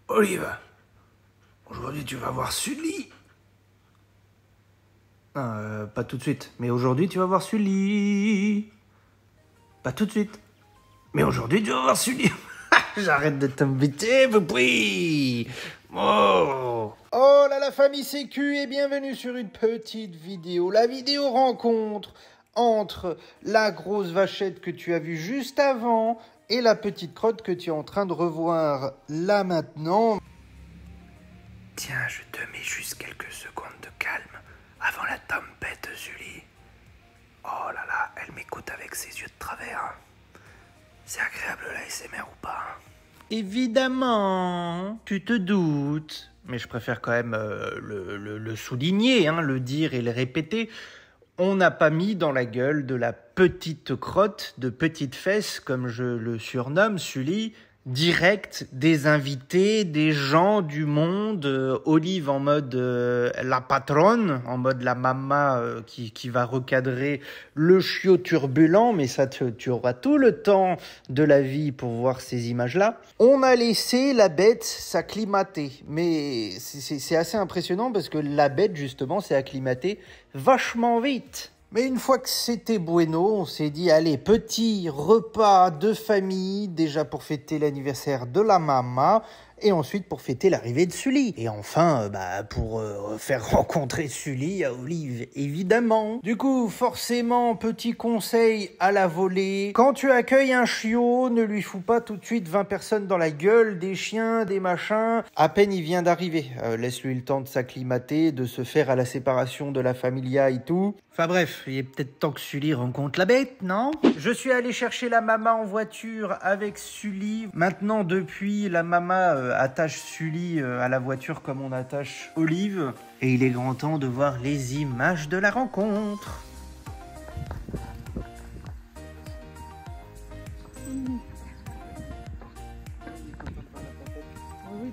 Olive, aujourd'hui tu vas voir Sully. Non, pas tout de suite, mais aujourd'hui tu vas voir Sully. Pas tout de suite, mais aujourd'hui tu vas voir Sully. J'arrête de t'embêter, oui. Oh. Oh là la famille sécu et bienvenue sur une petite vidéo. La vidéo rencontre entre la grosse vachette que tu as vue juste avant et la petite crotte que tu es en train de revoir là maintenant. Tiens, je te mets juste quelques secondes de calme avant la tempête, Sully. Oh là là, elle m'écoute avec ses yeux de travers. C'est agréable la SMR ou pas? Évidemment, tu te doutes. Mais je préfère quand même le souligner, le dire et le répéter. On n'a pas mis dans la gueule de la petite crotte, de petite fesse, comme je le surnomme, Sully, direct des invités, des gens du monde, Olive en mode la patronne, en mode la mama qui va recadrer le chiot turbulent, mais ça tu auras tout le temps de la vie pour voir ces images-là. On a laissé la bête s'acclimater, mais c'est assez impressionnant parce que la bête justement s'est acclimatée vachement vite. Mais une fois que c'était bueno, on s'est dit, allez, petit repas de famille, déjà pour fêter l'anniversaire de la maman, et ensuite pour fêter l'arrivée de Sully. Et enfin, pour faire rencontrer Sully à Olive, évidemment. Du coup, forcément, petit conseil à la volée, quand tu accueilles un chiot, ne lui fous pas tout de suite 20 personnes dans la gueule, des chiens, des machins. À peine il vient d'arriver, laisse-lui le temps de s'acclimater, de se faire à la séparation de la familia et tout. Enfin bref, il est peut-être temps que Sully rencontre la bête, non? Je suis allé chercher la maman en voiture avec Sully. Maintenant, depuis, la maman attache Sully à la voiture comme on attache Olive. Et il est grand temps de voir les images de la rencontre. Oui,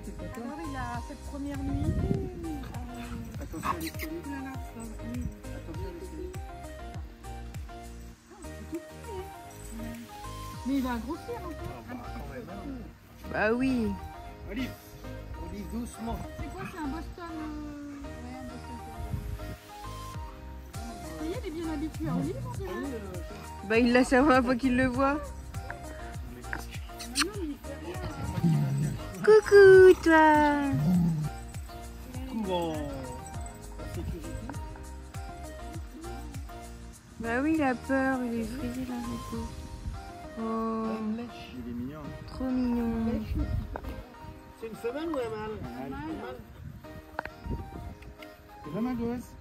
t'es content. Alors, il a cette première nuit. Attention à l'escalier. Oui. Attention à l'escalier. Mais il va grossir encore. Bah oui. Olive, Olive, doucement. C'est quoi, c'est un Boston Ouais, un Boston. Ça y est, il est bien habitué à Olive, on dirait. Bah il la savoir fois qu'il le voit. Coucou toi. Courant. La sécurité. Bah oui, il a peur, il est effrayé là, Rico. Oh, Une lèche. Il est mignon. trop mignon. C'est une femelle ou un mâle? Un mâle. C'est vraiment un gosse.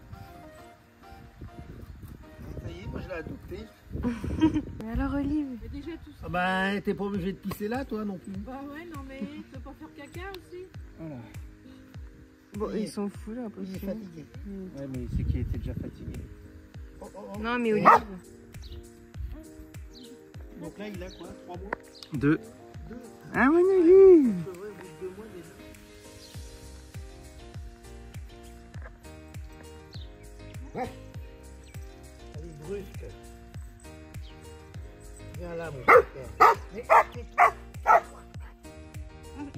Ça y est, moi je l'ai adopté. Mais alors Olive? Mais déjà tout ça. Ah bah, t'es pas obligé de pisser là, toi non plus. Bah ouais, non mais tu peux pas faire caca aussi. Voilà. Bon, ils sont fous là, Il est impossible. fatigué. Ouais, mais c'est qu'il était déjà fatigué. Oh, oh, oh. Non mais Olive. Donc là, il a quoi? 3 mois? 2. Ah mon Olive. C'est vrai, au bout de 2 mois déjà. Ouais. Elle est brusque. Viens là, mon père. Ah,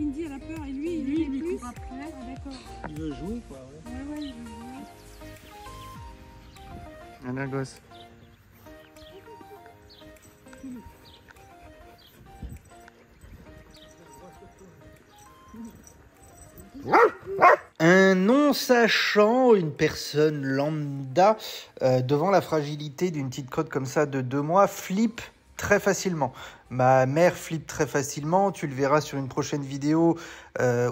Indy elle a peur et lui il court après. Ah d'accord. Il veut jouer, quoi. Ouais. Ouais, il veut jouer. Un gosse. Un non-sachant, une personne lambda, devant la fragilité d'une petite crotte comme ça de 2 mois, flippe très facilement. Ma mère flippe très facilement, tu le verras sur une prochaine vidéo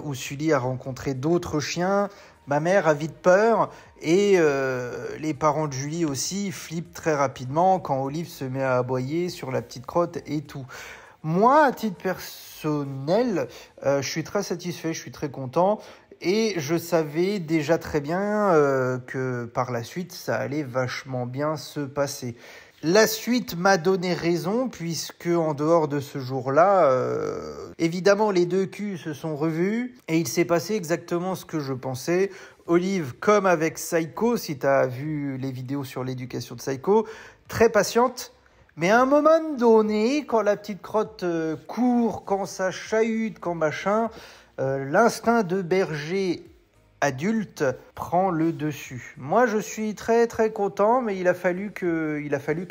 où Sully a rencontré d'autres chiens. Ma mère a vite peur et les parents de Julie aussi flippent très rapidement quand Olive se met à aboyer sur la petite crotte et tout. Moi, à titre personnel, je suis très satisfait, je suis très content. Et je savais déjà très bien que par la suite, ça allait vachement bien se passer. La suite m'a donné raison, puisque en dehors de ce jour-là, évidemment, les deux culs se sont revus, et il s'est passé exactement ce que je pensais. Olive, comme avec Psycho, si tu as vu les vidéos sur l'éducation de Psycho, très patiente. Mais à un moment donné, quand la petite crotte court, quand ça chahute, quand machin, l'instinct de berger adulte prend le dessus. Moi, je suis très très content, mais il a fallu que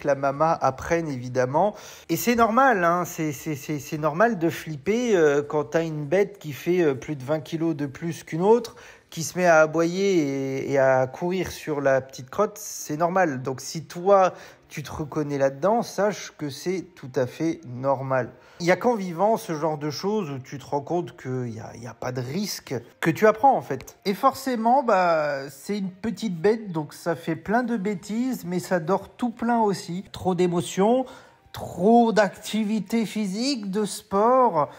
la maman apprenne évidemment. Et c'est normal, hein, c'est normal de flipper quand t'as une bête qui fait plus de 20 kilos de plus qu'une autre, qui se met à aboyer et à courir sur la petite crotte, c'est normal. Donc si toi, tu te reconnais là-dedans, sache que c'est tout à fait normal. Il n'y a qu'en vivant ce genre de choses où tu te rends compte qu'il n'y a pas de risque que tu apprends en fait. Et forcément, c'est une petite bête, donc ça fait plein de bêtises, mais ça dort tout plein aussi. Trop d'émotions, trop d'activité physique, de sport.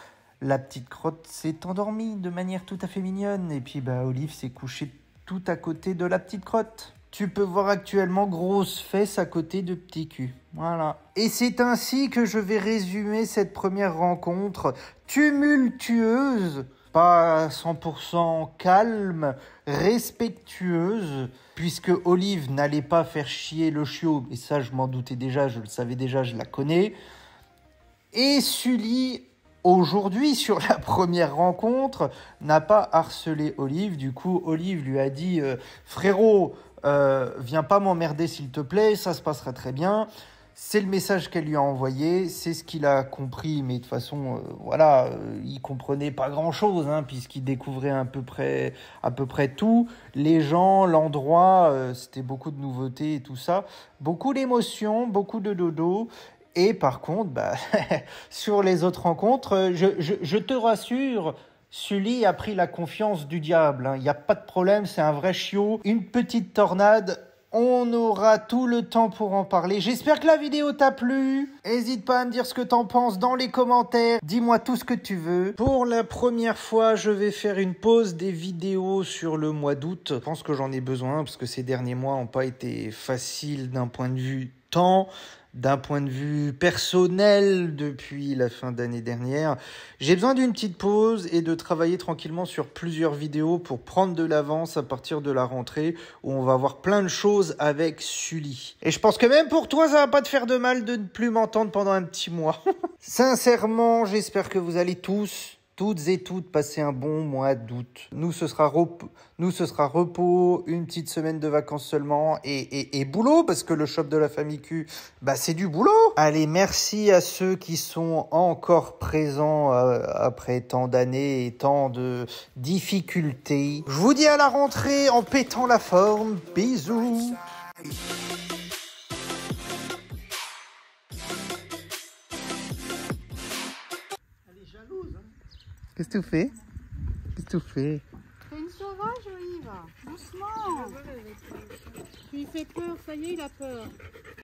La petite crotte s'est endormie de manière tout à fait mignonne. Et puis Olive s'est couchée tout à côté de la petite crotte. Tu peux voir actuellement grosse fesse à côté de petit cul. Voilà. Et c'est ainsi que je vais résumer cette première rencontre tumultueuse, pas 100% calme, respectueuse, puisque Olive n'allait pas faire chier le chiot. Et ça, je m'en doutais déjà, je le savais déjà, je la connais. Et Sully, aujourd'hui, sur la première rencontre, n'a pas harcelé Olive. Du coup, Olive lui a dit « Frérot, viens pas m'emmerder s'il te plaît, ça se passera très bien. » C'est le message qu'elle lui a envoyé, c'est ce qu'il a compris, mais de toute façon, il comprenait pas grand-chose, hein, puisqu'il découvrait à peu près tout. Les gens, l'endroit, c'était beaucoup de nouveautés et tout ça. Beaucoup d'émotions, beaucoup de dodo. Et par contre, sur les autres rencontres, je te rassure, Sully a pris la confiance du diable. Il n'y a pas de problème, c'est un vrai chiot. Une petite tornade, on aura tout le temps pour en parler. J'espère que la vidéo t'a plu. N'hésite pas à me dire ce que t'en penses dans les commentaires. Dis-moi tout ce que tu veux. Pour la première fois, je vais faire une pause des vidéos sur le mois d'août. Je pense que j'en ai besoin parce que ces derniers mois n'ont pas été faciles d'un point de vue temps. D'un point de vue personnel, depuis la fin d'année dernière, j'ai besoin d'une petite pause et de travailler tranquillement sur plusieurs vidéos pour prendre de l'avance à partir de la rentrée où on va voir plein de choses avec Sully. Et je pense que même pour toi, ça va pas te faire de mal de ne plus m'entendre pendant un petit mois. Sincèrement, j'espère que vous allez toutes et toutes passer un bon mois d'août. Nous, ce sera repos, une petite semaine de vacances seulement et boulot, parce que le shop de la famille Q, c'est du boulot. Allez, merci à ceux qui sont encore présents après tant d'années et tant de difficultés. Je vous dis à la rentrée en pétant la forme. Bisous. Qu'est-ce que tu fais? C'est une sauvage, Olive. Doucement. Tu lui fais peur, ça y est, il a peur.